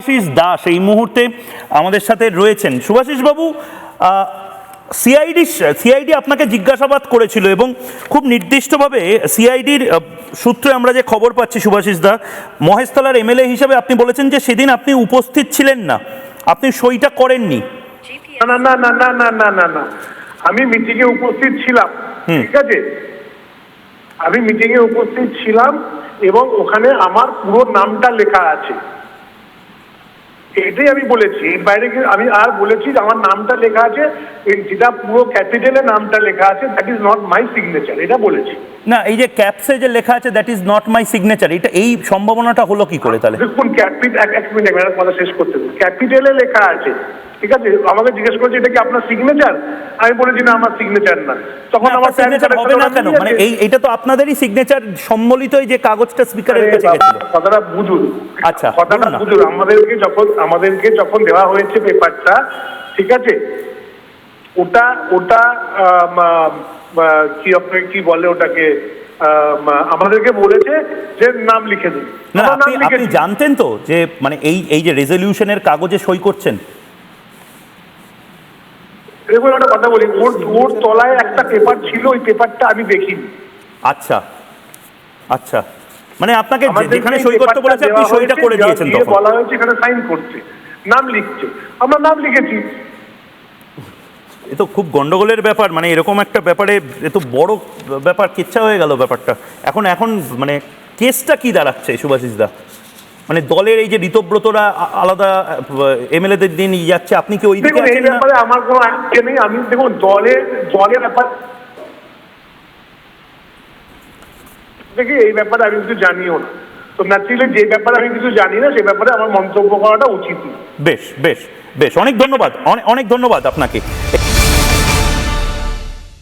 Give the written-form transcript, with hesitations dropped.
শুভাশিস দাস এই মুহূর্তে আমাদের সাথে রয়েছেন। শুভাশিস বাবু, সিআইডি আপনাকে জিজ্ঞাসাবাদ করেছিল এবং খুব নির্দিষ্টভাবে সিআইডির সূত্রে আমরা যে খবর পাচ্ছি, শুভাশিস দা, মহেশতলার এমএলএ হিসেবে আপনি বলেছেন যে সেদিন আপনি উপস্থিত ছিলেন না, আপনি সইটা করেননি। না না না না না না না না, আমি মিটিং এ উপস্থিত ছিলাম, ঠিক আছে, আমি মিটিং এ উপস্থিত ছিলাম এবং ওখানে আমার পুরো নামটা লেখা আছে, এটাই আমি বলেছি। এর বাইরে আমি আর বলেছি যে আমার নামটা লেখা আছে, যেটা পুরো ক্যাপিটালে নামটা লেখা আছে, that is not my signature, এটা বলেছি। না, এই যে ক্যাপসে যে লেখা আছে that is not my signature, এটা এই সম্ভাবনাটা হলো কি করে তাহলে? দেখুন, এক মিনিট কথা শেষ করতে দিন। ক্যাপিটালে লেখা আছে, ঠিক আছে, আমাকে জিজ্ঞেস করছে এটা কি আপনার সিগনেচার, আমি বলেছি না আমার সিগনেচার না। তখন আমার সিগনেচার হবে না কেন? মানে এইটা তো আপনাদেরই সিগনেচার সম্বলিত যে কাগজটা স্পিকারের কাছে গেছিল। কথাটা বুঝুন, আচ্ছা কথাটা বুঝুন। আমাদেরকে যখন দেওয়া হয়েছে পেপারটা, ঠিক আছে, ওটা কি আপনাকে কি বলে ওটাকে, আমাদেরকে বলেছে যে নাম লিখে দিন। না, আপনি জানতেন তো যে মানে এই যে রেজলিউশনের কাগজে সই করছেন? দেখুন একটা কথা বলি, ওর তলায় একটা পেপার ছিল, ওই পেপারটা আমি দেখিনি। আচ্ছা আচ্ছা, মানে আপনাকে যেখানে সই করতে বলেছে আপনি সইটা করে দিয়েছেন, তখন বলা হয়েছে এখানে সাইন করতে, নাম লিখছে, আমরা নাম লিখেছি। এ তো খুব গন্ডগোলের ব্যাপার, মানে এরকম একটা ব্যাপারে এত বড় ব্যাপার কিচ্ছা হয়ে গেল ব্যাপারটা। এখন মানে কেসটা কি দাঁড়াচ্ছে শুভাশিস দা? মানে দলের এই যে ঋতব্রতরা আলাদা এমএলএদের দিন যাচ্ছে, আপনি কি ওই দিকে আছেন? ব্যাপারে আমার কোনো আইডিয়া নেই। আমি দেখুন দলের ব্যাপার দেখি, এই ব্যাপারে আমি কিছু জানিও না, তো ন্যাচুরালি যে ব্যাপারে আমি কিছু জানি না সে ব্যাপারে আমার মন্তব্য করাটা উচিত। বেশ বেশ বেশ, অনেক ধন্যবাদ, অনেক ধন্যবাদ আপনাকে।